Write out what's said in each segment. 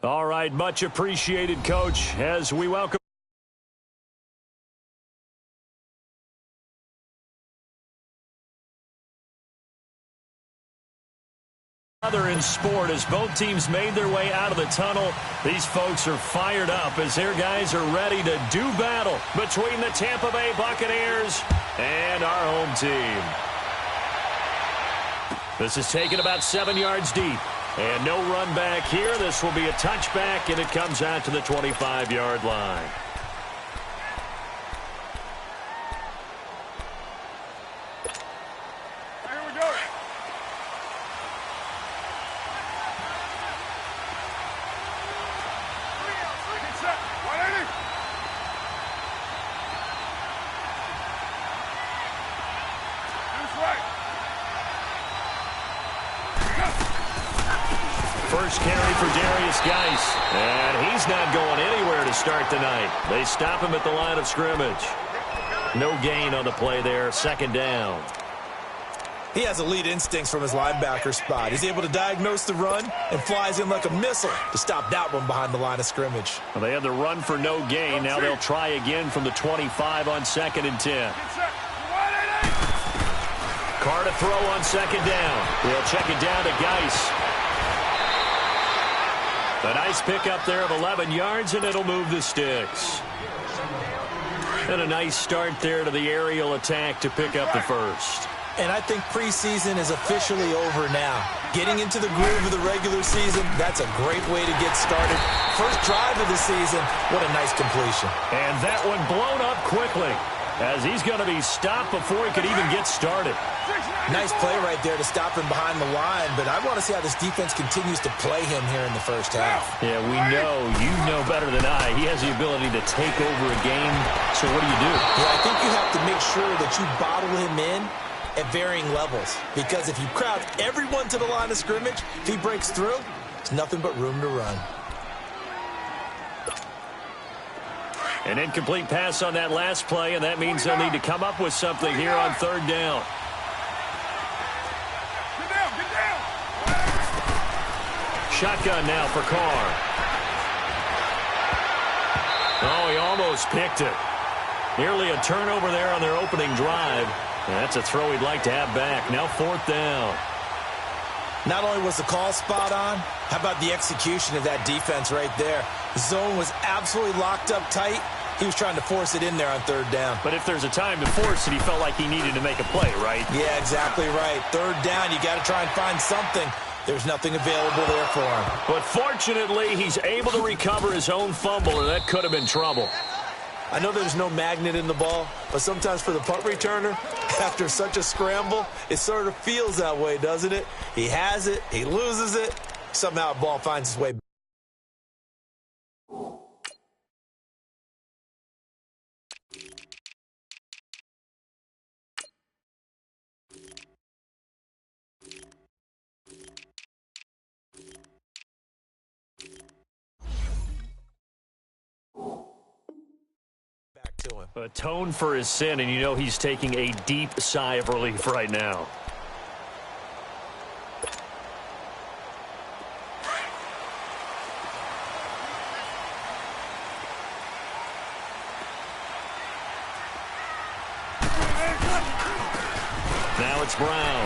All right, much appreciated, Coach, as we welcome other in sport as both teams made their way out of the tunnel. These folks are fired up as their guys are ready to do battle between the Tampa Bay Buccaneers and our home team. This is taken about 7 yards deep. And no run back here. This will be a touchback, and it comes out to the 25-yard line. Here we go. Get set. 180. That's right. First carry for Darius Geis, and he's not going anywhere to start tonight. They stop him at the line of scrimmage. No gain on the play there, second down. He has elite instincts from his linebacker spot. He's able to diagnose the run and flies in like a missile to stop that one behind the line of scrimmage. Well, they had the run for no gain. Now they'll try again from the 25 on 2nd and 10. Carr to throw on 2nd down. They'll check it down to Geis. A nice pickup there of 11 yards, and it'll move the sticks. And a nice start there to the aerial attack to pick up the first. And I think preseason is officially over now. Getting into the groove of the regular season, that's a great way to get started. First drive of the season, what a nice completion. And that one blown up quickly as he's going to be stopped before he could even get started. Nice play right there to stop him behind the line, but I want to see how this defense continues to play him here in the first half. Yeah, we know, you know better than I, he has the ability to take over a game. So what do you do? Yeah, I think you have to make sure that you bottle him in at varying levels, because if you crowd everyone to the line of scrimmage, if he breaks through, there's nothing but room to run. An incomplete pass on that last play, and that means they'll need to come up with something here on 3rd down. Get down, get down. Shotgun now for Carr. Oh, he almost picked it. Nearly a turnover there on their opening drive. And that's a throw he'd like to have back. Now 4th down. Not only was the call spot on, how about the execution of that defense right there? The zone was absolutely locked up tight. He was trying to force it in there on 3rd down. But if there's a time to force it, he felt like he needed to make a play, right? Yeah, exactly right. 3rd down, you got to try and find something. There's nothing available there for him. But fortunately, he's able to recover his own fumble, and that could have been trouble. I know there's no magnet in the ball, but sometimes for the punt returner, after such a scramble, it sort of feels that way, doesn't it? He has it, he loses it, somehow the ball finds its way back. To him. Atone for his sin, and you know he's taking a deep sigh of relief right now. Now it's Brown.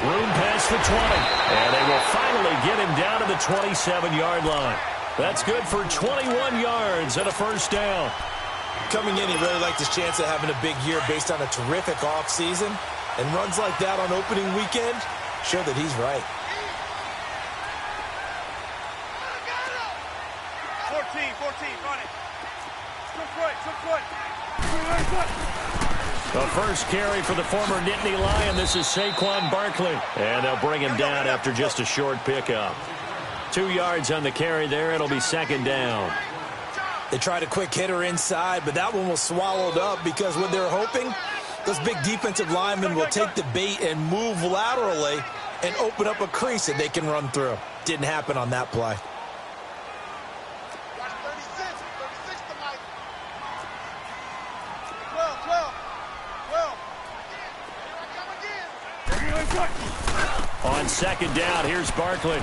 Room past the 20. And they will finally get him down to the 27-yard line. That's good for 21 yards and a first down. Coming in, he really liked his chance of having a big year based on a terrific offseason. And runs like that on opening weekend show that he's right. 14, run it. The first carry for the former Nittany Lion. This is Saquon Barkley. And they'll bring him down after just a short pickup. 2 yards on the carry there. It'll be 2nd down. They tried a quick hitter inside, but that one was swallowed up because what they're hoping, those big defensive linemen will take the bait and move laterally and open up a crease that they can run through. Didn't happen on that play. On 2nd down, here's Barkley.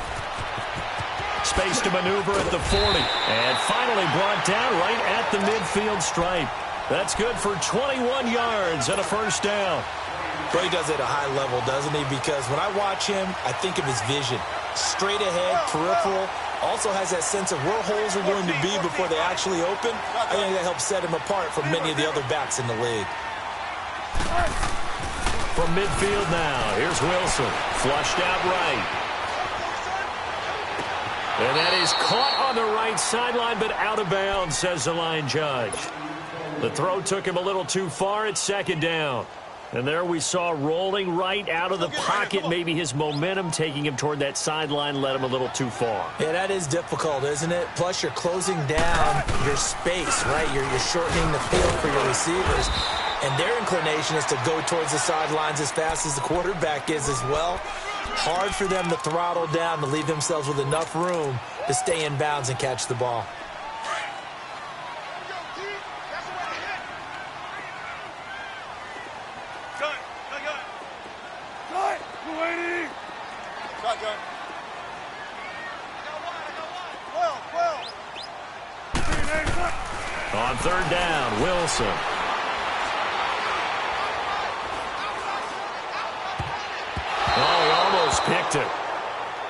space to maneuver at the 40. And finally brought down right at the midfield stripe. That's good for 21 yards and a first down. Well, he does it at a high level, doesn't he? Because when I watch him, I think of his vision. Straight ahead, peripheral. Also has that sense of where holes are going to be before they actually open. I think that helps set him apart from many of the other backs in the league. From midfield now, here's Wilson. Flushed out right. And that is caught on the right sideline, but out of bounds, says the line judge. The throw took him a little too far at second down. And there we saw rolling right out of the pocket. Maybe his momentum taking him toward that sideline led him a little too far. Yeah, that is difficult, isn't it? Plus, you're closing down your space, right? You're shortening the field for your receivers. And their inclination is to go towards the sidelines as fast as the quarterback is as well. Hard for them to throttle down to leave themselves with enough room to stay in bounds and catch the ball. On third down, Wilson. Oh, he almost picked it.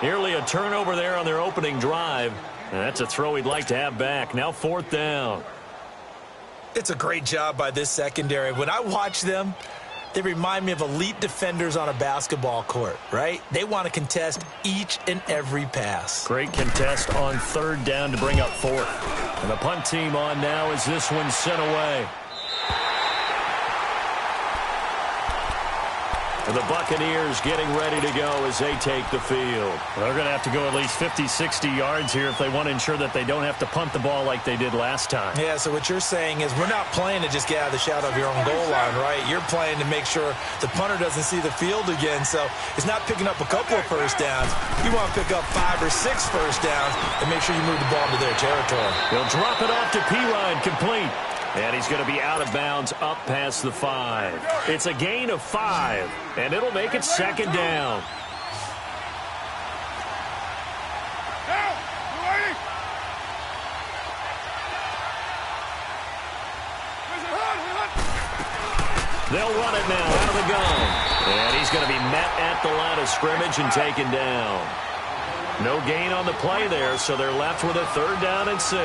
Nearly a turnover there on their opening drive. And that's a throw he'd like to have back. Now fourth down. It's a great job by this secondary. When I watch them, they remind me of elite defenders on a basketball court, right? They want to contest each and every pass. Great contest on third down to bring up fourth. And the punt team on now as this one's sent away. And the Buccaneers getting ready to go as they take the field. They're going to have to go at least 50, 60 yards here if they want to ensure that they don't have to punt the ball like they did last time. Yeah, so what you're saying is we're not playing to just get out of the shadow of your own goal line, right? You're playing to make sure the punter doesn't see the field again. So it's not picking up a couple of first downs. You want to pick up 5 or 6 first downs and make sure you move the ball into their territory. He'll drop it off to P-Ryan, complete. And he's going to be out of bounds up past the 5. It's a gain of 5, and it'll make it second down. They'll run it now out of the gun. And he's going to be met at the line of scrimmage and taken down. No gain on the play there, so they're left with a third down and 6.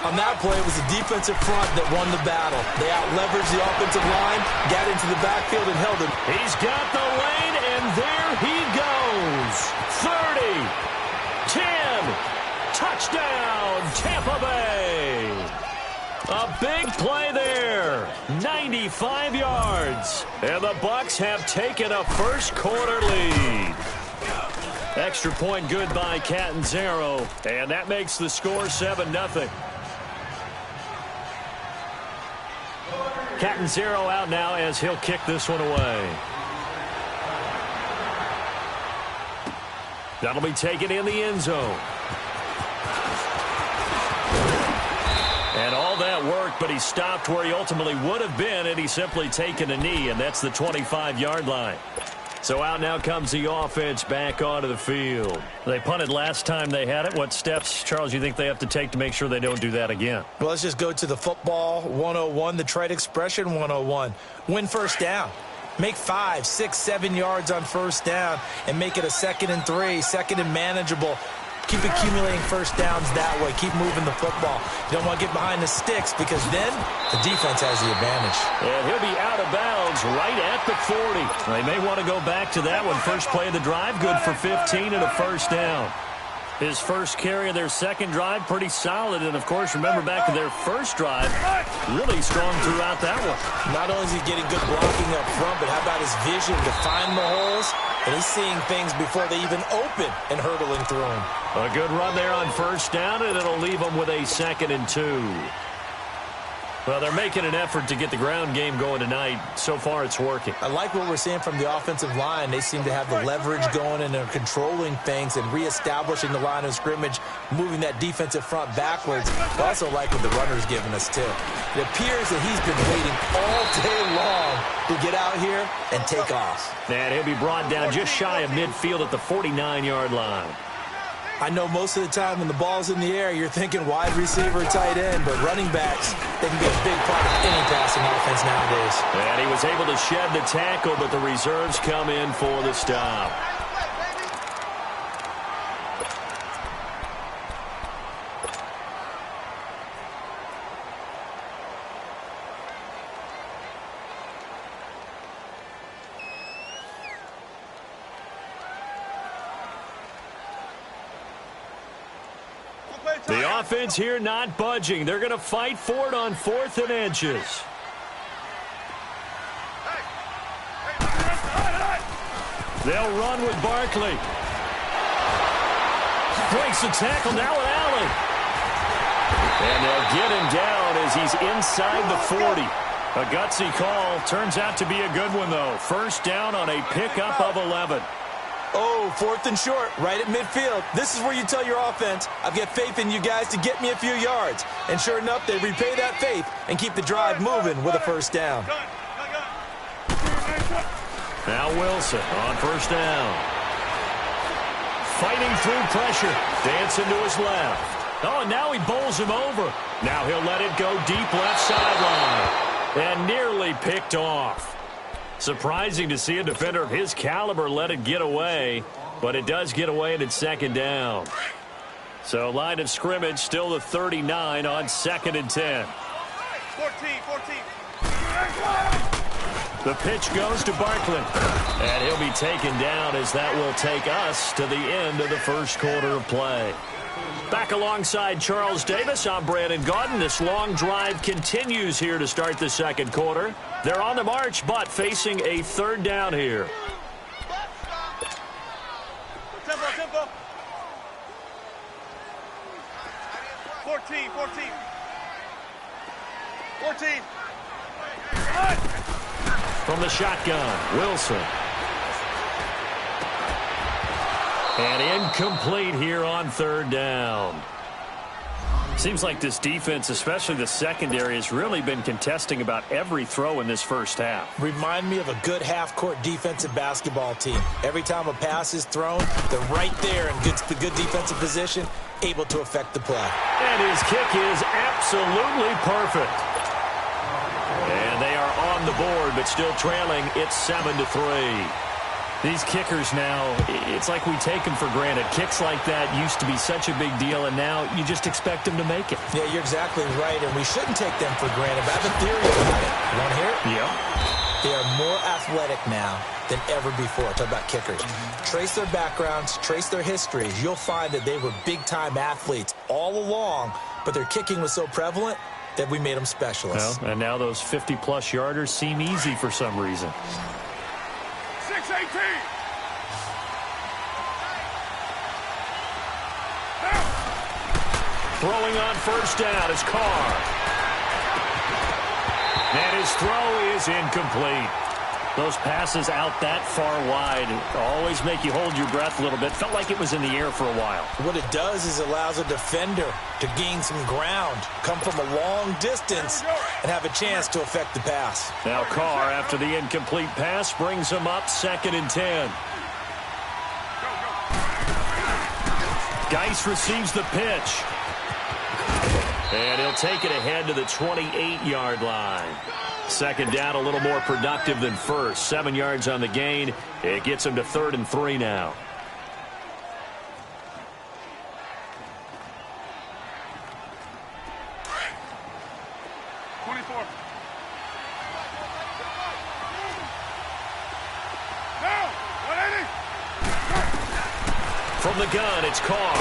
On that play, it was the defensive front that won the battle. They out-leveraged the offensive line, got into the backfield, and held him. He's got the lane, and there he goes. 30, 10, touchdown, Tampa Bay. A big play there, 95 yards. And the Bucs have taken a first quarter lead. Extra point good by Catanzaro, and that makes the score 7-0. Catanzaro out now as he'll kick this one away. That'll be taken in the end zone. And all that worked, but he stopped where he ultimately would have been, and he's simply taken a knee, and that's the 25-yard line. So out now comes the offense back onto the field. They punted last time they had it. What steps, Charles, you think they have to take to make sure they don't do that again? Well, let's just go to the football 101, the trade expression 101. Win first down. Make 5, 6, 7 yards on first down and make it a 2nd and 3, 2nd and manageable. Keep accumulating first downs that way. Keep moving the football. You don't want to get behind the sticks because then the defense has the advantage. And he'll be out of bounds right at the 40. They may want to go back to that one. First play of the drive, good for 15 and a first down. His first carry of their second drive, pretty solid. And, of course, remember back to their first drive, really strong throughout that one. Not only is he getting good blocking up front, but how about his vision to find the holes? And he's seeing things before they even open and hurdling through them. A good run there on first down, and it'll leave them with a 2nd and 2. Well, they're making an effort to get the ground game going tonight. So far, it's working. I like what we're seeing from the offensive line. They seem to have the leverage going, and they're controlling things and reestablishing the line of scrimmage, moving that defensive front backwards. I also like what the runner's giving us, too. It appears that he's been waiting all day long to get out here and take off. And he'll be brought down just shy of midfield at the 49-yard line. I know most of the time when the ball's in the air, you're thinking wide receiver, tight end, but running backs, they can be a big part of any passing offense nowadays. And he was able to shed the tackle, but the reserves come in for the stop. The offense here not budging. They're going to fight for it on 4th and inches. They'll run with Barkley. Breaks the tackle now with Allen. And they'll get him down as he's inside the 40. A gutsy call. Turns out to be a good one, though. First down on a pickup of 11. Oh, 4th and short, right at midfield. This is where you tell your offense, I've got faith in you guys to get me a few yards. And sure enough, they repay that faith and keep the drive moving with a first down. Now Wilson on first down. Fighting through pressure. Dancing to his left. Oh, and now he bowls him over. Now he'll let it go deep left sideline. And nearly picked off. Surprising to see a defender of his caliber let it get away, but it does get away and it's second down. So line of scrimmage still the 39 on 2nd and 10. 14. The pitch goes to Barkley, and he'll be taken down as that will take us to the end of the first quarter of play. Back alongside Charles Davis, I'm Brandon Gaudin. This long drive continues here to start the second quarter. They're on the march, but facing a 3rd down here. Tempo. 14. From the shotgun, Wilson. And incomplete here on 3rd down. Seems like this defense, especially the secondary, has really been contesting about every throw in this first half. Remind me of a good half-court defensive basketball team. Every time a pass is thrown, they're right there in good defensive position, able to affect the play. And his kick is absolutely perfect. And they are on the board, but still trailing. It's 7-3. These kickers now, it's like we take them for granted. Kicks like that used to be such a big deal, and now you just expect them to make it. Yeah, you're exactly right, and we shouldn't take them for granted. But I have a theory about it. You want to hear it? Yeah. They are more athletic now than ever before. Talk about kickers. Trace their backgrounds, trace their histories. You'll find that they were big-time athletes all along, but their kicking was so prevalent that we made them specialists. Well, and now those 50-plus yarders seem easy for some reason. 6-18. Throwing on first down is Carr. And his throw is incomplete. Those passes out that far wide always make you hold your breath a little bit. Felt like it was in the air for a while. What it does is allows a defender to gain some ground, come from a long distance, and have a chance to affect the pass. Now Carr, after the incomplete pass, brings him up 2nd and 10. Geis receives the pitch. And he'll take it ahead to the 28-yard line. Second down, a little more productive than first. 7 yards on the gain. It gets him to 3rd and 3 now. From the gun, it's Carr.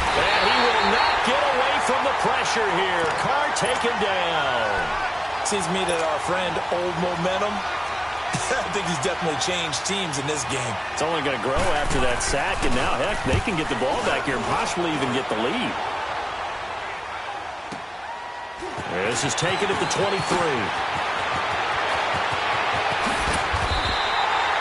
And he will not get away from the pressure here. Carr taken down. Seems to me that our friend, Old Momentum, I think he's definitely changed teams in this game. It's only going to grow after that sack, and now, heck, they can get the ball back here and possibly even get the lead. This is taken at the 23.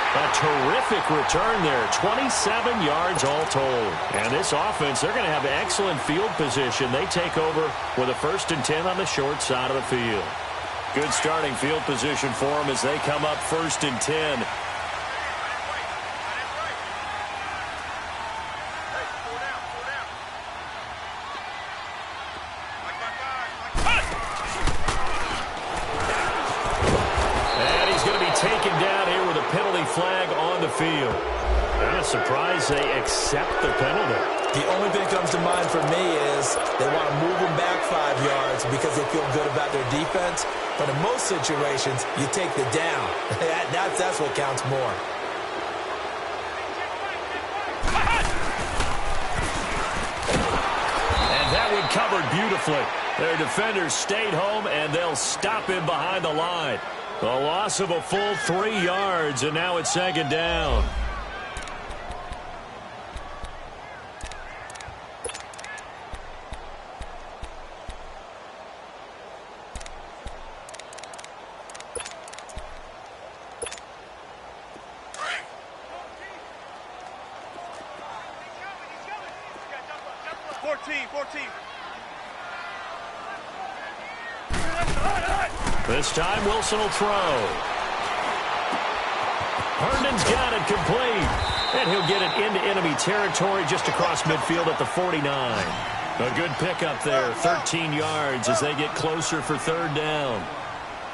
A terrific return there. 27 yards all told. And this offense, they're going to have excellent field position. They take over with a 1st and 10 on the short side of the field. Good starting field position for them as they come up 1st and 10. flag on the field. I'm surprised they accept the penalty. The only thing that comes to mind for me is they want to move them back 5 yards because they feel good about their defense. But in most situations, you take the down. That's what counts more. And that one covered beautifully. Their defenders stayed home, and they'll stop him behind the line. A loss of a full 3 yards, and now it's second down. This time, Wilson will throw. Herndon's got it complete. And he'll get it into enemy territory just across midfield at the 49. A good pickup there, 13 yards as they get closer for third down.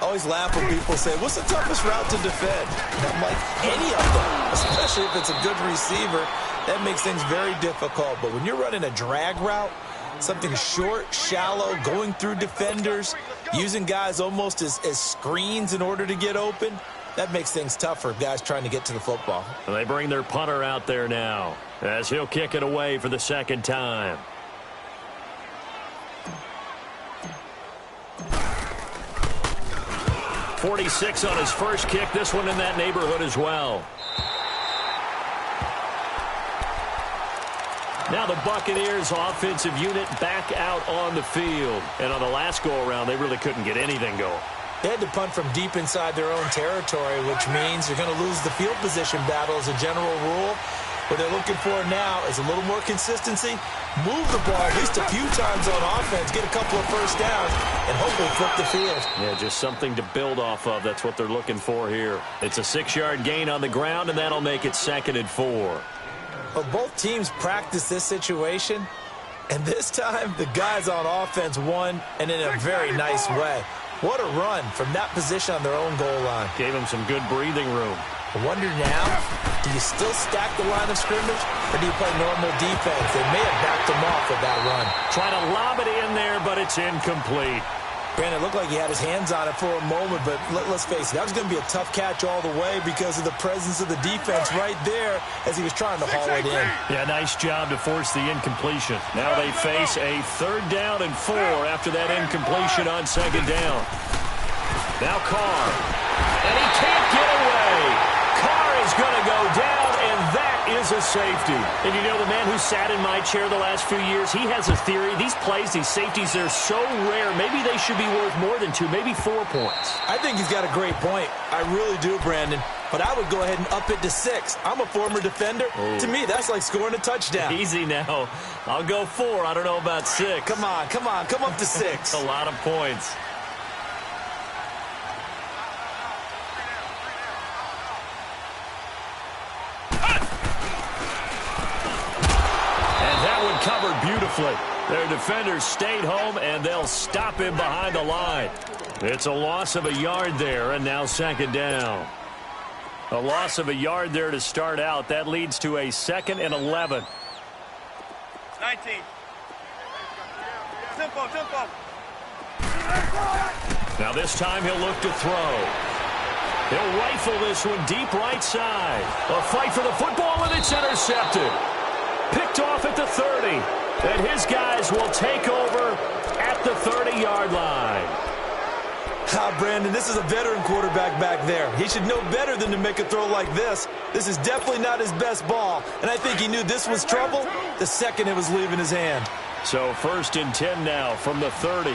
I always laugh when people say, what's the toughest route to defend? And I'm like, any of them, especially if it's a good receiver. That makes things very difficult. But when you're running a drag route, something short, shallow, going through defenders, using guys almost as screens in order to get open, that makes things tough for guys trying to get to the football. And they bring their punter out there now as he'll kick it away for the second time. .46 on his first kick. This one in that neighborhood as well. Now the Buccaneers offensive unit back out on the field. And on the last go-around, they really couldn't get anything going. They had to punt from deep inside their own territory, which means you're going to lose the field position battle as a general rule. What they're looking for now is a little more consistency, move the ball at least a few times on offense, get a couple of first downs, and hopefully flip the field. Yeah, just something to build off of. That's what they're looking for here. It's a 6-yard gain on the ground, and that'll make it 2nd and 4. Well, both teams practice this situation, and this time the guys on offense won, and in a very nice way. What a run from that position on their own goal line. Gave them some good breathing room. I wonder now, do you still stack the line of scrimmage, or do you play normal defense? They may have backed them off with that run. Trying to lob it in there, but it's incomplete. Brandon, it looked like he had his hands on it for a moment, but let's face it, that was going to be a tough catch all the way because of the presence of the defense right there as he was trying to haul it in. Yeah, nice job to force the incompletion. Now they face a 3rd down and 4 after that incompletion on 2nd down. Now Carr, and he can't get away. Carr is going to go down, and that is a safety. And you know, the man who sat in my chair the last few years, he has a theory. These plays, these safeties, they're so rare. Maybe they should be worth more than 2, maybe 4 points. I think he's got a great point. I really do, Brandon. But I would go ahead and up it to 6. I'm a former defender. Ooh. To me, that's like scoring a touchdown. Easy now. I'll go 4. I don't know about 6. Come on. Come up to 6. That's a lot of points. Covered beautifully. Their defenders stayed home, and they'll stop him behind the line. It's a loss of a yard there, and now 2nd down. A loss of a yard there to start out. That leads to a 2nd and 11. 19. Tempo. Now this time he'll look to throw. He'll rifle this one deep right side. A fight for the football, and it's intercepted. Picked off at the 30, and his guys will take over at the 30-yard line. Brandon, this is a veteran quarterback back there. He should know better than to make a throw like this. This is definitely not his best ball, and I think he knew this was trouble the second it was leaving his hand. So 1st and 10 now from the 30.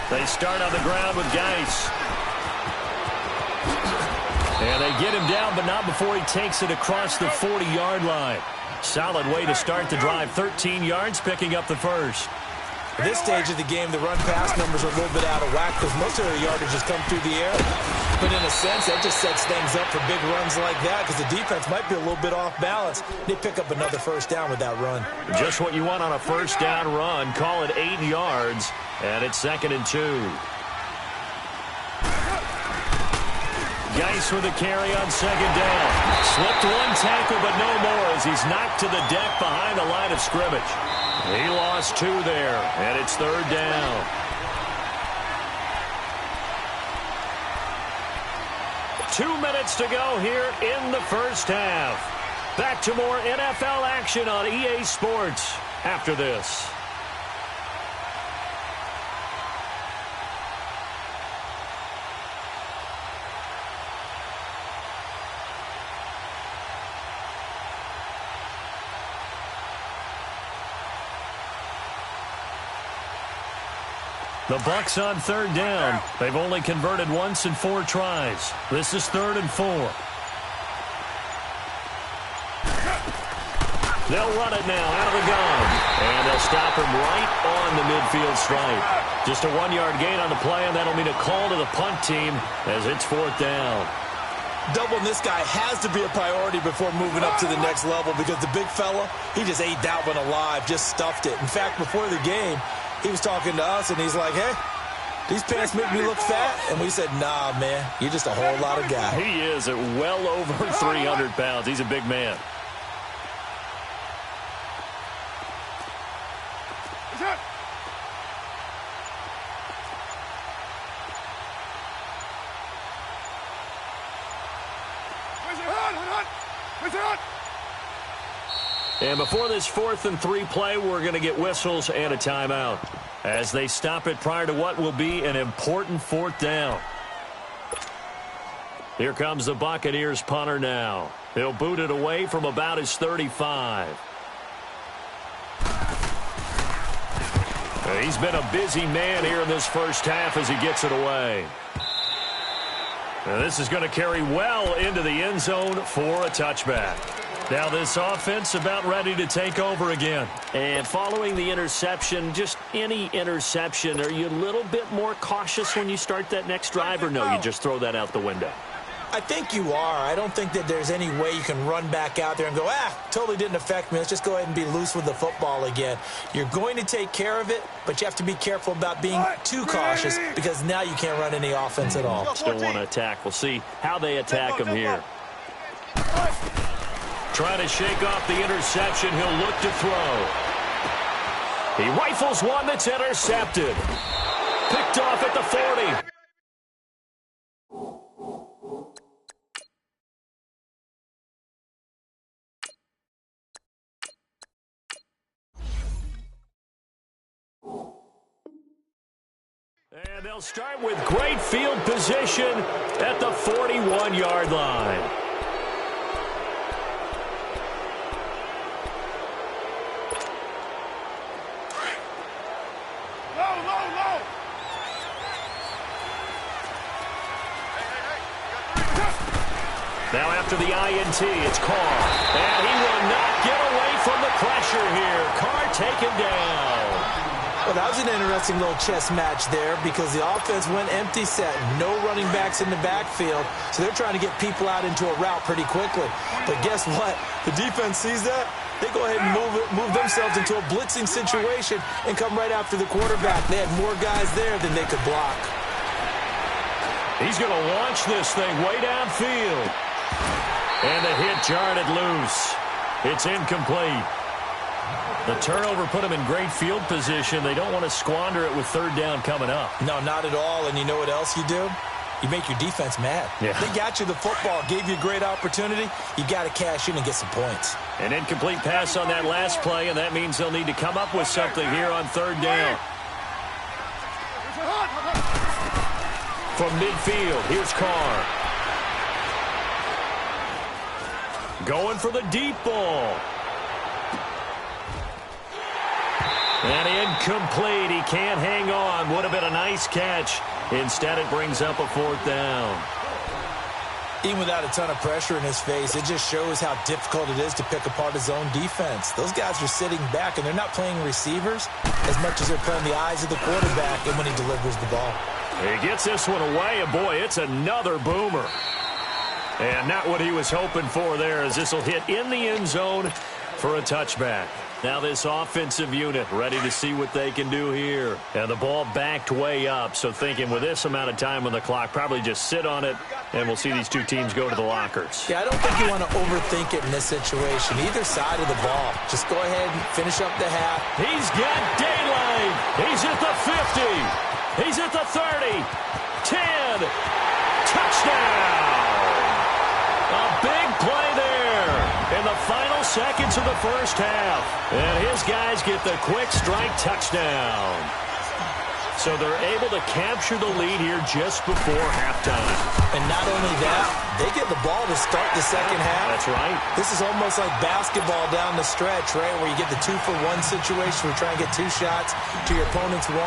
They start on the ground with Geis. And they get him down, but not before he takes it across the 40-yard line. Solid way to start the drive. 13 yards, picking up the first. At this stage of the game, the run-pass numbers are a little bit out of whack because most of their yardage has come through the air. But in a sense, that just sets things up for big runs like that because the defense might be a little bit off balance. They pick up another first down with that run. Just what you want on a first down run. Call it 8 yards, and it's 2nd and 2. Geis with a carry on second down. Slipped one tackle, but no more as he's knocked to the deck behind the line of scrimmage. He lost 2 there, and it's third down. Two minutes to go here in the first half. Back to more NFL action on EA Sports after this. The Bucs on third down. They've only converted once in 4 tries. This is 3rd and 4. They'll run it now out of the gun. And they'll stop him right on the midfield stripe. Just a 1-yard gain on the play, and that'll mean a call to the punt team as it's 4th down. Doubling this guy has to be a priority before moving up to the next level because the big fella, he just ate that one alive, just stuffed it. In fact, before the game, he was talking to us, and he's like, hey, these pants make me look fat. And we said, nah, man, you're just a whole lot of guy. He is at well over 300 pounds. He's a big man. And before this 4th and 3 play, we're going to get whistles and a timeout as they stop it prior to what will be an important 4th down. Here comes the Buccaneers punter now. He'll boot it away from about his 35. He's been a busy man here in this first half as he gets it away. And this is going to carry well into the end zone for a touchback. Now this offense about ready to take over again. And following the interception, just any interception, are you a little bit more cautious when you start that next drive, or no, you just throw that out the window? I think you are. I don't think that there's any way you can run back out there and go, totally didn't affect me. Let's just go ahead and be loose with the football again. You're going to take care of it, but you have to be careful about being too cautious because now you can't run any offense at all. Still want to attack. We'll see how they attack him here. Trying to shake off the interception. He'll look to throw. He rifles one that's intercepted. Picked off at the 40. And they'll start with great field position at the 41-yard line. Now after the INT, it's Carr. And he will not get away from the pressure here. Carr taken down. Well, that was an interesting little chess match there because the offense went empty set. No running backs in the backfield, so they're trying to get people out into a route pretty quickly. But guess what? The defense sees that. They go ahead and move themselves into a blitzing situation and come right after the quarterback. They had more guys there than they could block. He's going to launch this thing way downfield. And the hit jarred it loose. It's incomplete. The turnover put them in great field position. They don't want to squander it with 3rd down coming up. No, not at all. And you know what else you do? You make your defense mad. Yeah. They got you the football, gave you a great opportunity. You got to cash in and get some points. An incomplete pass on that last play, and that means they'll need to come up with something here on 3rd down. From midfield, here's Carr. Going for the deep ball. And incomplete. He can't hang on. Would have been a nice catch. Instead, it brings up a 4th down. Even without a ton of pressure in his face, it just shows how difficult it is to pick apart his own defense. Those guys are sitting back, and they're not playing receivers as much as they're playing the eyes of the quarterback and when he delivers the ball. He gets this one away, and boy, it's another boomer. And not what he was hoping for there, as this will hit in the end zone for a touchback. Now this offensive unit ready to see what they can do here. And the ball backed way up, so thinking with this amount of time on the clock, probably just sit on it, and we'll see these two teams go to the lockers. Yeah, I don't think you want to overthink it in this situation. Either side of the ball. Just go ahead and finish up the half. He's got daylight. He's at the 50. He's at the 30. 10. Touchdown. A big play there in the final seconds of the first half. And his guys get the quick strike touchdown. So they're able to capture the lead here just before halftime. And not only that, they get the ball to start the second half. That's right. This is almost like basketball down the stretch, right, where you get the 2-for-1 situation. We try and get 2 shots to your opponent's 1.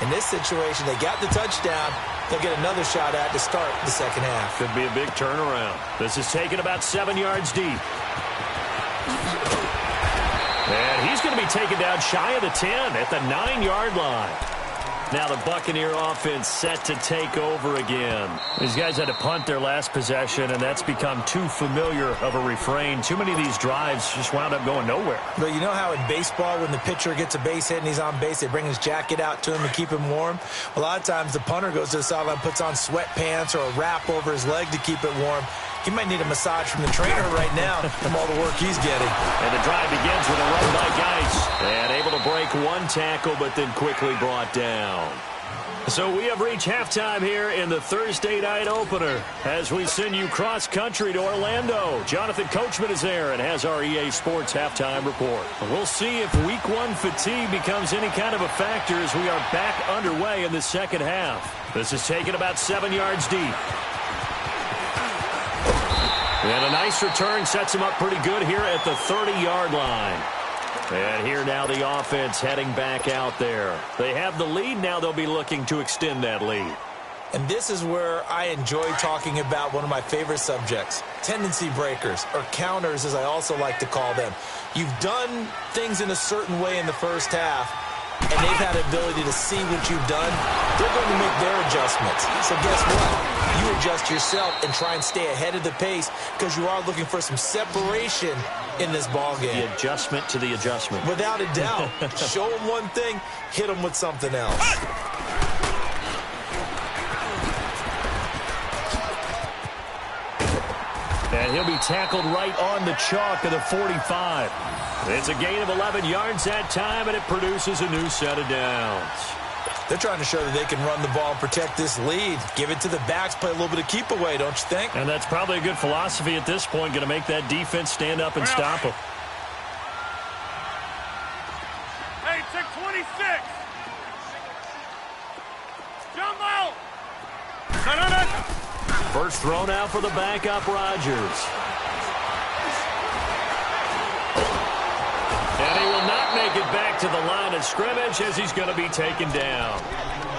In this situation, they got the touchdown. They'll get another shot at to start the second half. Could be a big turnaround. This is taken about 7 yards deep. And he's going to be taken down shy of the 10 at the 9-yard line. Now the Buccaneer offense set to take over again. These guys had to punt their last possession, and that's become too familiar of a refrain. Too many of these drives just wound up going nowhere. But you know how in baseball, when the pitcher gets a base hit and he's on base, they bring his jacket out to him to keep him warm? A lot of times the punter goes to the sideline, puts on sweatpants or a wrap over his leg to keep it warm. He might need a massage from the trainer right now from all the work he's getting. And the drive begins with a run by Geis. And able to break 1 tackle, but then quickly brought down. So we have reached halftime here in the Thursday night opener as we send you cross-country to Orlando. Jonathan Coachman is there and has our EA Sports halftime report. We'll see if Week 1 fatigue becomes any kind of a factor as we are back underway in the second half. This is taken about 7 yards deep. And a nice return sets him up pretty good here at the 30-yard line. And here now the offense heading back out there. They have the lead. Now they'll be looking to extend that lead. And this is where I enjoy talking about one of my favorite subjects, tendency breakers, or counters as I also like to call them. You've done things in a certain way in the first half, and they've had the ability to see what you've done. They're going to make their adjustments. So guess what? You adjust yourself and try and stay ahead of the pace because you are looking for some separation in this ball game. The adjustment to the adjustment. Without a doubt. Show them one thing, hit them with something else. And he'll be tackled right on the chalk of the 45. It's a gain of 11 yards that time, and it produces a new set of downs. They're trying to show that they can run the ball and protect this lead. Give it to the backs, play a little bit of keep away, don't you think? And that's probably a good philosophy at this point, going to make that defense stand up and stop them. Hey, take 26. Jump out. First throw now for the backup, Rodgers. And he will not make it back to the line of scrimmage as he's going to be taken down.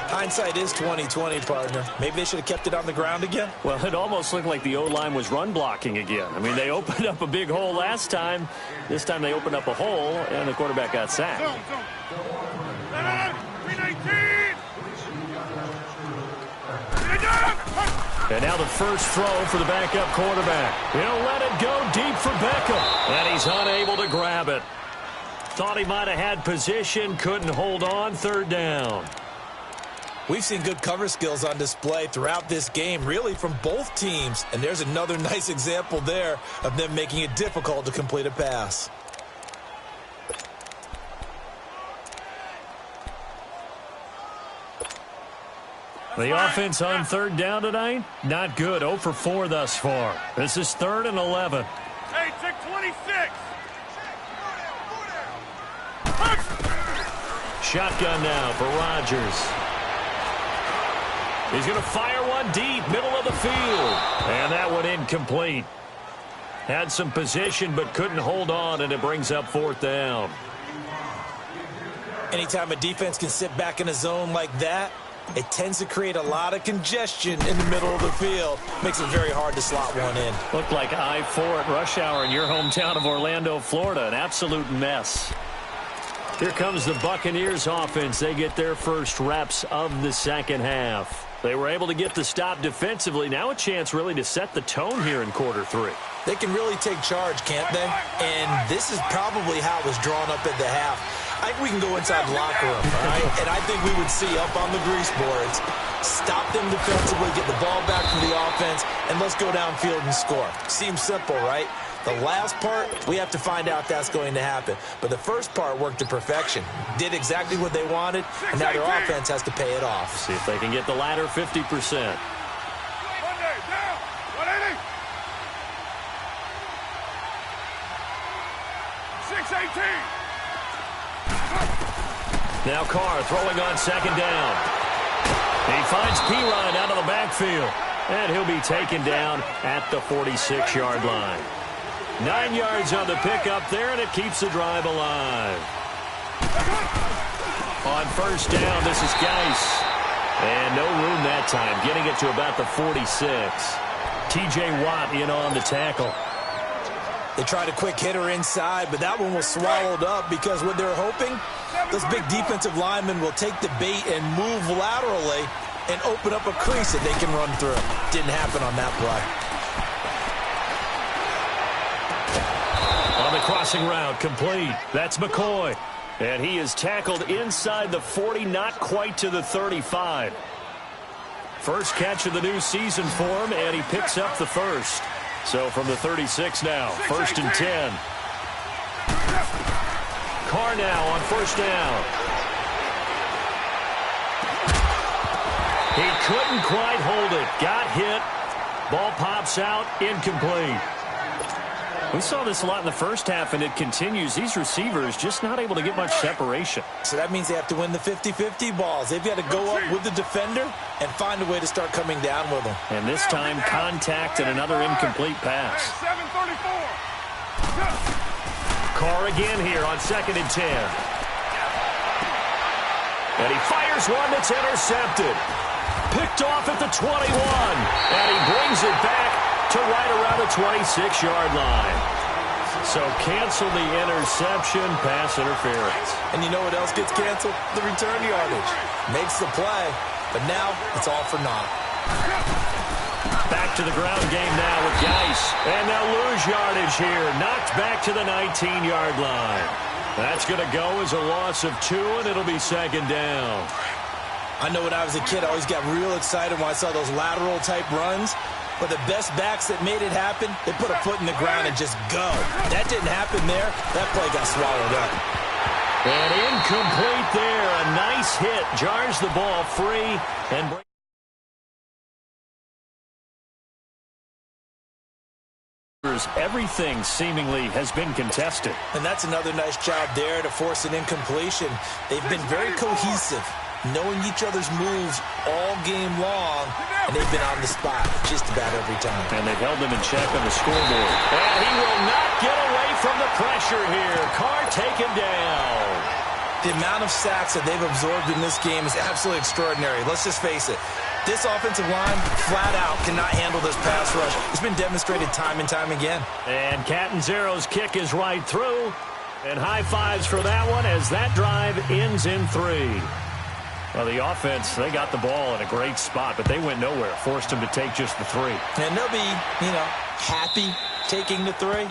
Hindsight is 20/20, partner. Maybe they should have kept it on the ground again. Well, it almost looked like the O-line was run blocking again. I mean, they opened up a big hole last time. This time they opened up a hole, and the quarterback got sacked. 319. And now the first throw for the backup quarterback. He'll let it go deep for Beckham. And he's unable to grab it. Thought he might have had position, couldn't hold on, third down. We've seen good cover skills on display throughout this game, really from both teams. And there's another nice example there of them making it difficult to complete a pass. The offense on third down tonight, not good. 0 for 4 thus far. This is 3rd and 11. Hey, take 26. Shotgun now for Rodgers. He's going to fire one deep, middle of the field. And that one incomplete. Had some position but couldn't hold on, and it brings up 4th down. Anytime a defense can sit back in a zone like that, it tends to create a lot of congestion in the middle of the field. Makes it very hard to slot one in. Looked like I-4 at rush hour in your hometown of Orlando, Florida. An absolute mess. Here comes the Buccaneers offense. They get their first reps of the second half. They were able to get the stop defensively. Now a chance really to set the tone here in quarter 3. They can really take charge, can't they? And this is probably how it was drawn up at the half. I think we can go inside the locker room, all right? And I think we would see up on the grease boards, stop them defensively, get the ball back from the offense, and let's go downfield and score. Seems simple, right? The last part, we have to find out if that's going to happen. But the first part worked to perfection. Did exactly what they wanted, and now their offense has to pay it off. See if they can get the latter 50%. Now Carr throwing on second down. He finds Pirine out of the backfield. And he'll be taken down at the 46-yard line. 9 yards on the pickup there, and it keeps the drive alive. On first down, this is Geis. And no room that time, getting it to about the 46. T.J. Watt in on the tackle. They tried a quick hitter inside, but that one was swallowed up because what they're hoping, those big defensive linemen will take the bait and move laterally and open up a crease that they can run through. Didn't happen on that play. On the crossing route, complete. That's McCoy. And he is tackled inside the 40, not quite to the 35. First catch of the new season for him, and he picks up the first. So from the 36 now, first and 10. Carr now on first down. He couldn't quite hold it. Got hit. Ball pops out. Incomplete. We saw this a lot in the first half, and it continues. These receivers just not able to get much separation. So that means they have to win the 50-50 balls. They've got to go up with the defender and find a way to start coming down with them. And this time, contact and another incomplete pass. 7:34. Carr again here on second and 10. And he fires one that's intercepted. Picked off at the 21. And he brings it back to right around the 26-yard line. So cancel the interception, pass interference. And you know what else gets canceled? The return yardage. Makes the play, but now it's all for naught. Back to the ground game now with Geis. And they'll lose yardage here. Knocked back to the 19-yard line. That's going to go as a loss of 2, and it'll be second down. I know when I was a kid, I always got real excited when I saw those lateral-type runs. But the best backs that made it happen, they put a foot in the ground and just go. That didn't happen there. That play got swallowed up. And incomplete there. A nice hit. Jars the ball free. And everything seemingly has been contested. And that's another nice job there to force an incompletion. They've been very cohesive, knowing each other's moves all game long, and they've been on the spot just about every time. And they've held them in check on the scoreboard. And he will not get away from the pressure here. Carr taken down. The amount of sacks that they've absorbed in this game is absolutely extraordinary. Let's just face it. This offensive line, flat out, cannot handle this pass rush. It's been demonstrated time and time again. And Catanzaro's kick is right through. And high fives for that one as that drive ends in 3. Well, the offense, they got the ball in a great spot, but they went nowhere. Forced them to take just the 3. And they'll be, happy taking the 3.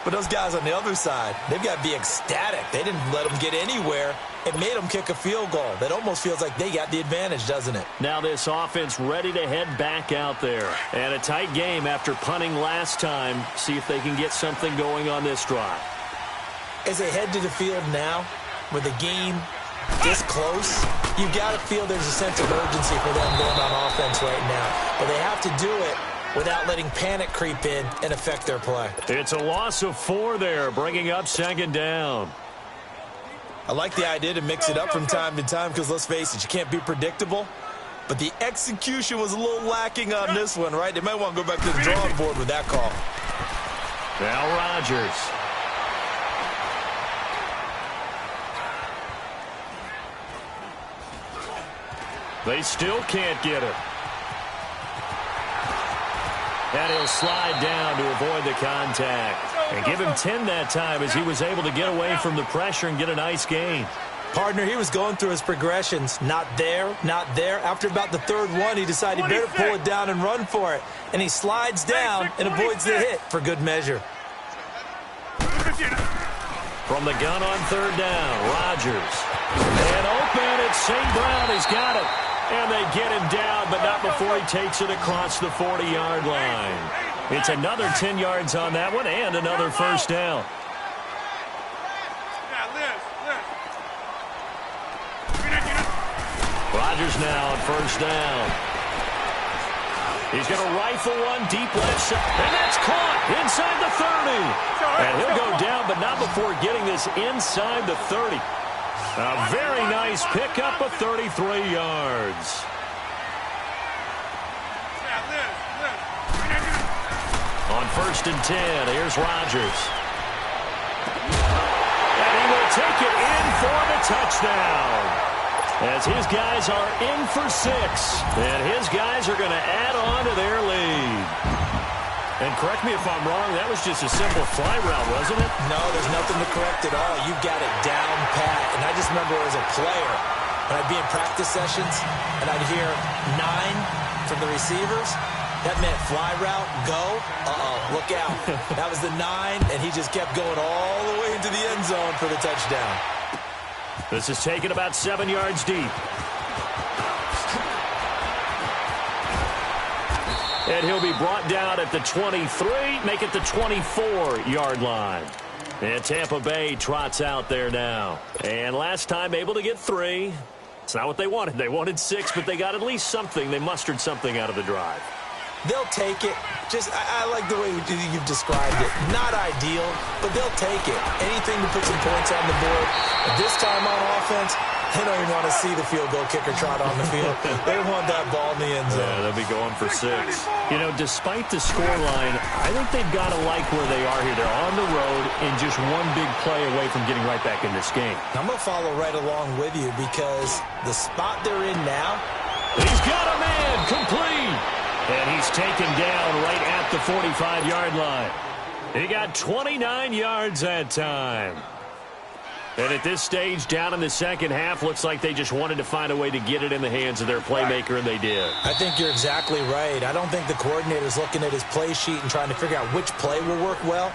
But those guys on the other side, they've got to be ecstatic. They didn't let them get anywhere. It made them kick a field goal. That almost feels like they got the advantage, doesn't it? Now this offense ready to head back out there. And a tight game after punting last time. See if they can get something going on this drive. As they head to the field now, with the game this close, you've got to feel there's a sense of urgency for them going on offense right now. But they have to do it without letting panic creep in and affect their play. It's a loss of 4 there, bringing up second down. I like the idea to mix it up from time to time because, let's face it, you can't be predictable. But the execution was a little lacking on this one, right? They might want to go back to the drawing board with that call. Now Rodgers. They still can't get it. And he'll slide down to avoid the contact. And give him 10 that time as he was able to get away from the pressure and get a nice gain. Partner, he was going through his progressions. Not there, not there. After about the third one, he decided he better pull it down and run for it. And he slides down and avoids the hit for good measure. From the gun on third down, Rodgers. And open, it's St. Brown. He's got it. And they get him down, but not before he takes it across the 40-yard line. It's another 10 yards on that one and another first down. Rodgers now on first down. He's going to rifle one deep left side, and that's caught inside the 30. And he'll go down, but not before getting this inside the 30. A very nice pickup of 33 yards. On first and 10, here's Rodgers. And he will take it in for the touchdown. As his guys are in for 6. And his guys are going to add on to their lead. And correct me if I'm wrong, that was just a simple fly route, wasn't it? No, there's nothing to correct at all. You got it down pat. And I just remember as a player, when I'd be in practice sessions, and I'd hear 9 from the receivers, that meant fly route, go, look out. That was the 9, and he just kept going all the way into the end zone for the touchdown. This is taken about 7 yards deep. And he'll be brought down at the 23, make it the 24-yard line. And Tampa Bay trots out there now. And last time able to get 3. It's not what they wanted. They wanted 6, but they got at least something. They mustered something out of the drive. They'll take it. I like the way you've described it. Not ideal, but they'll take it. Anything to put some points on the board. But this time on offense, they don't even want to see the field goal kicker trot on the field. They want that ball in the end zone. Yeah, they'll be going for 6. You know, despite the scoreline, I think they've got to like where they are here. They're on the road and just one big play away from getting right back in this game. I'm going to follow right along with you because the spot they're in now. He's got a man complete. And he's taken down right at the 45-yard line. He got 29 yards that time. And at this stage, down in the second half, looks like they just wanted to find a way to get it in the hands of their playmaker, and they did. I think you're exactly right. I don't think the coordinator's looking at his play sheet and trying to figure out which play will work well.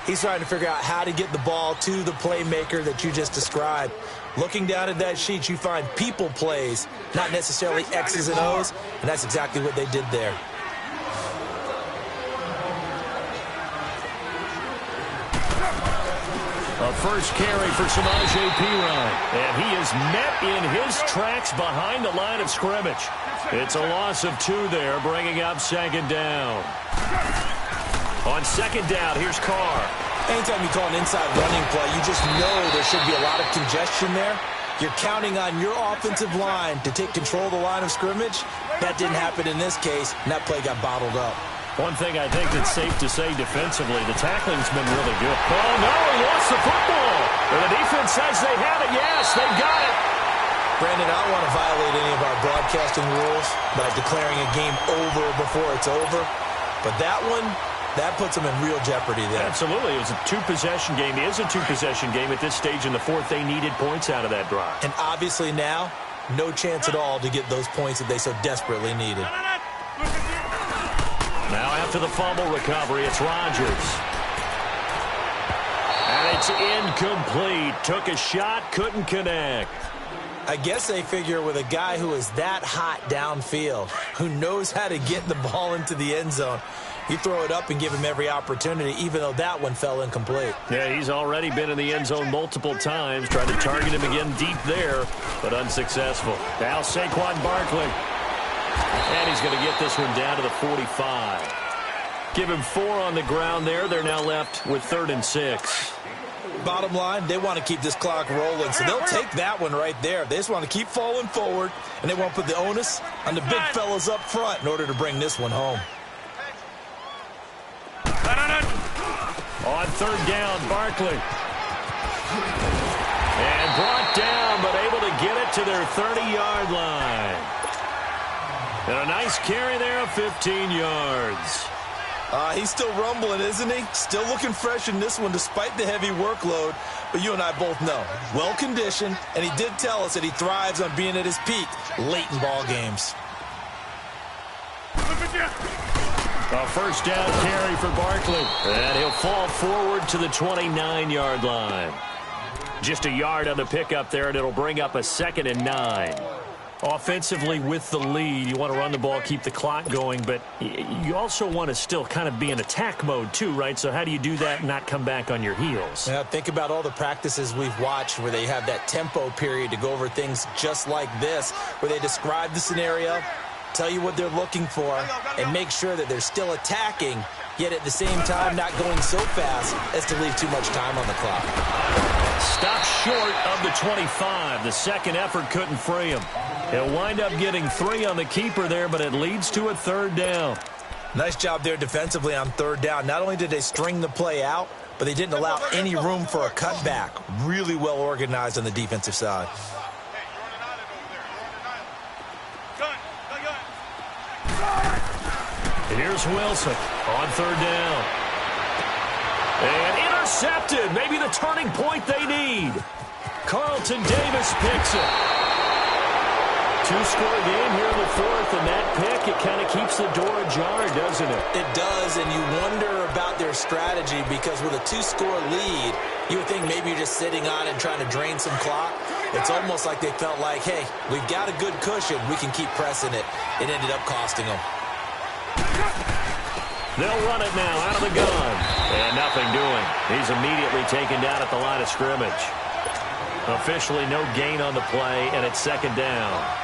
He's trying to figure out how to get the ball to the playmaker that you just described. Looking down at that sheet, you find people plays, not necessarily X's and O's, and that's exactly what they did there. A first carry for Samaje Perine, and he is met in his tracks behind the line of scrimmage. It's a loss of 2 there, bringing up second down. On second down, here's Carr. Anytime you call an inside running play, you just know there should be a lot of congestion there. You're counting on your offensive line to take control of the line of scrimmage. That didn't happen in this case, and that play got bottled up. One thing I think that's safe to say defensively, the tackling's been really good. Oh, no, he lost the football. And the defense says they have it. Yes, they've got it. Brandon, I don't want to violate any of our broadcasting rules by declaring a game over before it's over. But that one, that puts them in real jeopardy there. Absolutely. It was a 2-possession game. It is a 2-possession game at this stage in the fourth. They needed points out of that drive. And obviously now, no chance at all to get those points that they so desperately needed. Now after the fumble recovery, it's Rodgers. And it's incomplete. Took a shot, couldn't connect. I guess they figure with a guy who is that hot downfield, who knows how to get the ball into the end zone, you throw it up and give him every opportunity, even though that one fell incomplete. Yeah, he's already been in the end zone multiple times, trying to target him again deep there, but unsuccessful. Now Saquon Barkley. And he's going to get this one down to the 45. Give him 4 on the ground there. They're now left with 3rd and 6. Bottom line, they want to keep this clock rolling, so they'll take that one right there. They just want to keep falling forward, and they want to put the onus on the big fellas up front in order to bring this one home. On 3rd down, Barkley. And brought down, but able to get it to their 30-yard line. And a nice carry there of 15 yards. He's still rumbling, isn't he? Still looking fresh in this one despite the heavy workload. But you and I both know, well-conditioned, and he did tell us that he thrives on being at his peak late in ball games. A first down carry for Barkley. And he'll fall forward to the 29-yard line. Just a yard on the pickup there, and it'll bring up a 2nd and 9. Offensively with the lead, you want to run the ball, keep the clock going, but you also want to still kind of be in attack mode too, right? So how do you do that and not come back on your heels? Yeah, think about all the practices we've watched where they have that tempo period to go over things just like this, where they describe the scenario, tell you what they're looking for, and make sure that they're still attacking, yet at the same time not going so fast as to leave too much time on the clock. Stopped short of the 25. The second effort couldn't free him. He'll wind up getting 3 on the keeper there, but it leads to a 3rd down. Nice job there defensively on 3rd down. Not only did they string the play out, but they didn't allow any room for a cutback. Really well organized on the defensive side. Here's Wilson on 3rd down. And intercepted. Maybe the turning point they need. Carlton Davis picks it. 2-score game here in the 4th, and that pick, it kind of keeps the door ajar, doesn't it? It does, and you wonder about their strategy because with a 2-score lead, you would think maybe you're just sitting on it and trying to drain some clock. It's almost like they felt like, hey, we've got a good cushion. We can keep pressing it. It ended up costing them. They'll run it now out of the gun. And nothing doing. He's immediately taken down at the line of scrimmage. Officially no gain on the play, and it's 2nd down.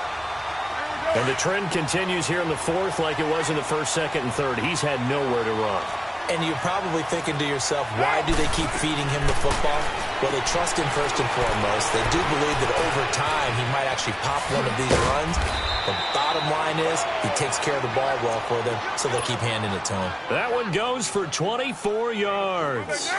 And the trend continues here in the 4th like it was in the 1st, 2nd, and 3rd. He's had nowhere to run. And you're probably thinking to yourself, why do they keep feeding him the football? Well, they trust him first and foremost. They do believe that over time he might actually pop one of these runs. The bottom line is he takes care of the ball well for them, so they'll keep handing it to him. That one goes for 24 yards.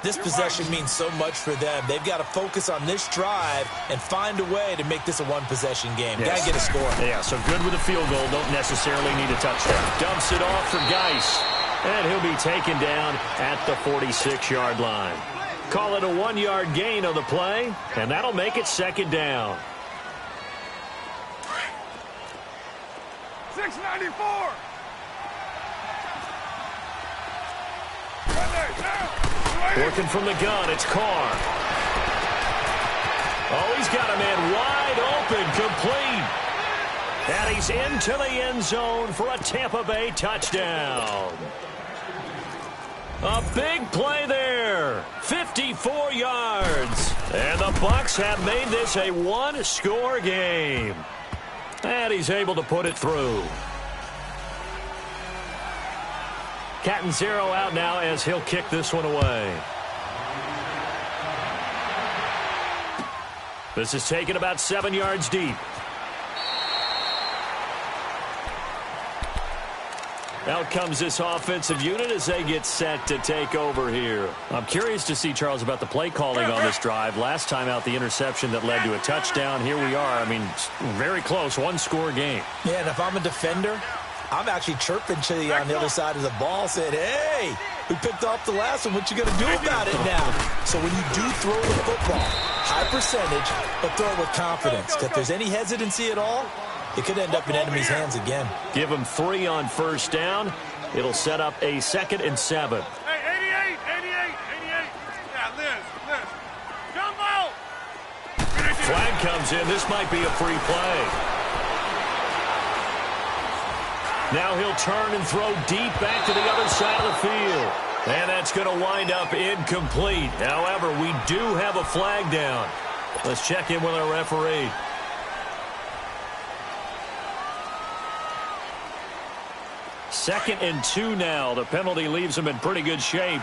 This possession means so much for them. They've got to focus on this drive and find a way to make this a one-possession game. Yes. Got to get a score. Yeah, so good with a field goal. Don't necessarily need a touchdown. Dumps it off for Geis. And he'll be taken down at the 46-yard line. Call it a 1-yard gain on the play, and that'll make it 2nd down. 694. Working from the gun, it's Carr. Oh, he's got a man wide open, complete. And he's into the end zone for a Tampa Bay touchdown. A big play there. 54 yards. And the Bucs have made this a 1-score game. And he's able to put it through. Catanzaro out now as he'll kick this one away. This is taken about 7 yards deep. Out comes this offensive unit as they get set to take over here. I'm curious to see, Charles, about the play calling on this drive. Last time out, the interception that led to a touchdown. Here we are. I mean, very close, 1-score game. Yeah, and if I'm a defender, I'm actually chirping to you on the other side of the ball, saying, hey, we picked off the last one. What you going to do about it now? So when you do throw the football, high percentage, but throw it with confidence. If there's any hesitancy at all, it could end up in enemy's hands again. Give him 3 on 1st down. It'll set up a 2nd and 7. Hey, 88. Yeah, Liz. Jumbo! Flag comes in. This might be a free play. Now he'll turn and throw deep back to the other side of the field. And that's going to wind up incomplete. However, we do have a flag down. Let's check in with our referee. Second and 2 now. The penalty leaves him in pretty good shape.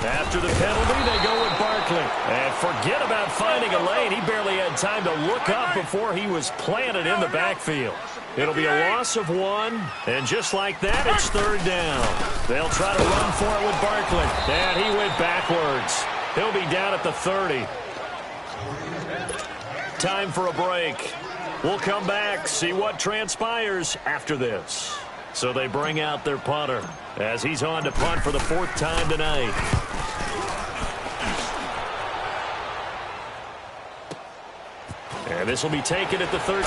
After the penalty, they go with Barkley. And forget about finding a lane. He barely had time to look up before he was planted in the backfield. It'll be a loss of 1. And just like that, it's 3rd down. They'll try to run for it with Barkley. And he went backwards. He'll be down at the 30. Time for a break. We'll come back, see what transpires after this. So they bring out their punter as he's on to punt for the 4th time tonight. And this will be taken at the 13.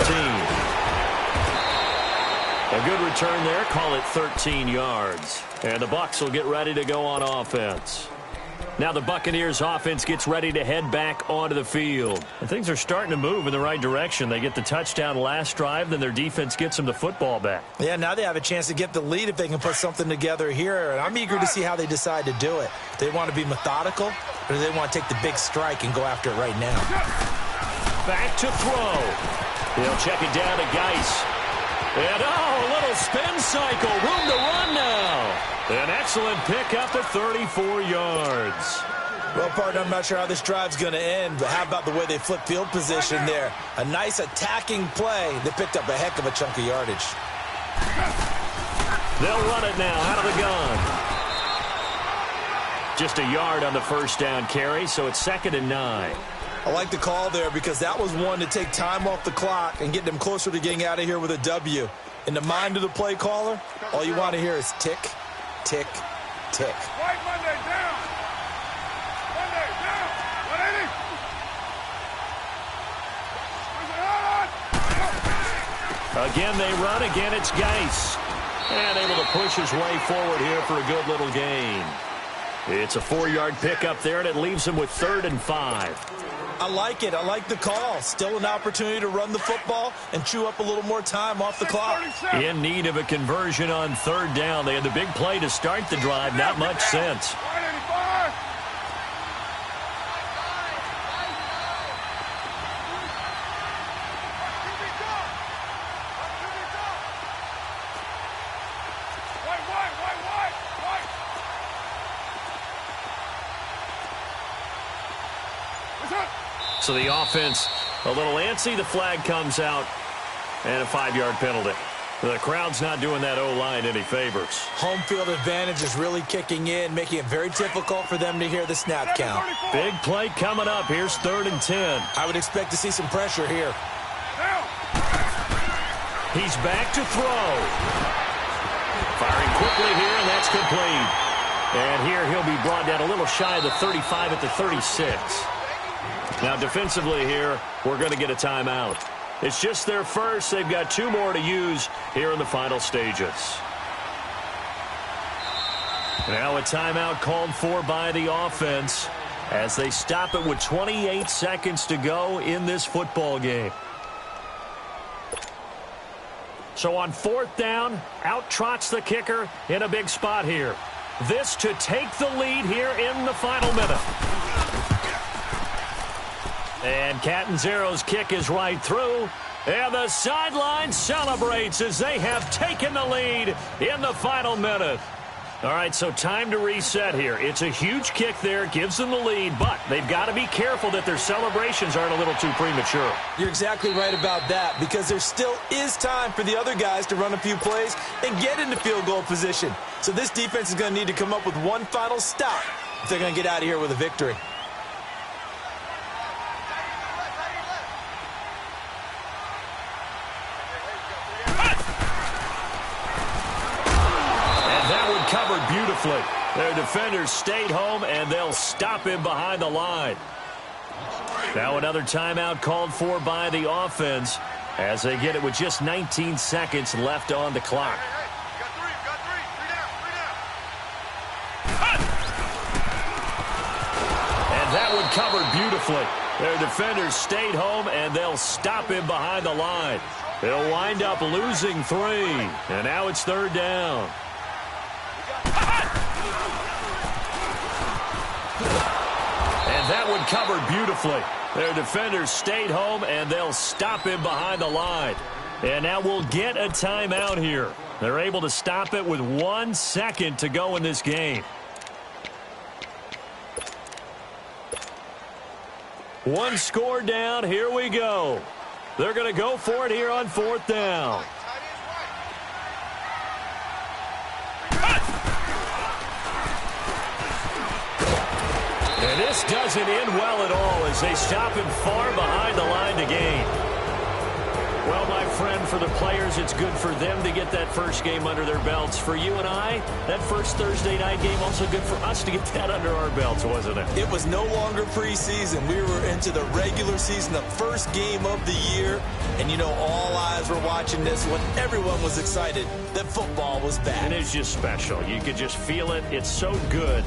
A good return there. Call it 13 yards. And the Bucs will get ready to go on offense. Now the Buccaneers offense gets ready to head back onto the field. And things are starting to move in the right direction. They get the touchdown last drive, then their defense gets them the football back. Yeah, now they have a chance to get the lead if they can put something together here. And I'm eager to see how they decide to do it. Do they want to be methodical, or do they want to take the big strike and go after it right now? Back to throw. He'll check it down to Geis. And, a little spin cycle. Room to run now. An excellent pickup at 34 yards. Well, partner, I'm not sure how this drive's going to end, but how about the way they flip field position there? A nice attacking play. They picked up a heck of a chunk of yardage. They'll run it now out of the gun. Just a yard on the first down carry, so it's 2nd and 9. I like the call there because that was one to take time off the clock and get them closer to getting out of here with a W. In the mind of the play caller, all you want to hear is tick, tick, tick. White Monday down. Monday down. 180. Again, they run. Again, it's Geis. And able to push his way forward here for a good little gain. It's a 4-yard pickup there, and it leaves him with 3rd and 5. I like it. I like the call. Still an opportunity to run the football and chew up a little more time off the clock. In need of a conversion on 3rd down. They had the big play to start the drive. Not much sense. So the offense a little antsy. The flag comes out and a 5-yard penalty. The crowd's not doing that O-line any favors. Home field advantage is really kicking in, making it very difficult for them to hear the snap count. Big play coming up. Here's 3rd and 10. I would expect to see some pressure here. He's back to throw. Firing quickly here, and that's complete. And here he'll be brought down a little shy of the 35 at the 36. Now, defensively here, we're going to get a timeout. It's just their first. They've got 2 more to use here in the final stages. Now a timeout called for by the offense as they stop it with 28 seconds to go in this football game. So on 4th down, out trots the kicker in a big spot here. This to take the lead here in the final minute. And Catanzero's kick is right through. And the sideline celebrates as they have taken the lead in the final minute. All right, so time to reset here. It's a huge kick there, gives them the lead, but they've got to be careful that their celebrations aren't a little too premature. You're exactly right about that, because there still is time for the other guys to run a few plays and get into field goal position. So this defense is going to need to come up with one final stop if they're going to get out of here with a victory. Covered beautifully. Their defenders stayed home, and they'll stop him behind the line. Now another timeout called for by the offense as they get it with just 19 seconds left on the clock. And that one covered beautifully. Their defenders stayed home, and they'll stop him behind the line. They'll wind up losing 3, and now it's 3rd down. And that one covered beautifully. Their defenders stayed home, and they'll stop him behind the line. And now we'll get a timeout here. They're able to stop it with 1 second to go in this game. One score down. Here we go. They're going to go for it here on 4th down. And this doesn't end well at all as they stop him far behind the line to gain. Well, my friend, for the players, it's good for them to get that first game under their belts. For you and I, that first Thursday night game, also good for us to get that under our belts, wasn't it? It was no longer preseason. We were into the regular season, the first game of the year. And, you know, all eyes were watching this when everyone was excited that football was back. And it's just special. You could just feel it. It's so good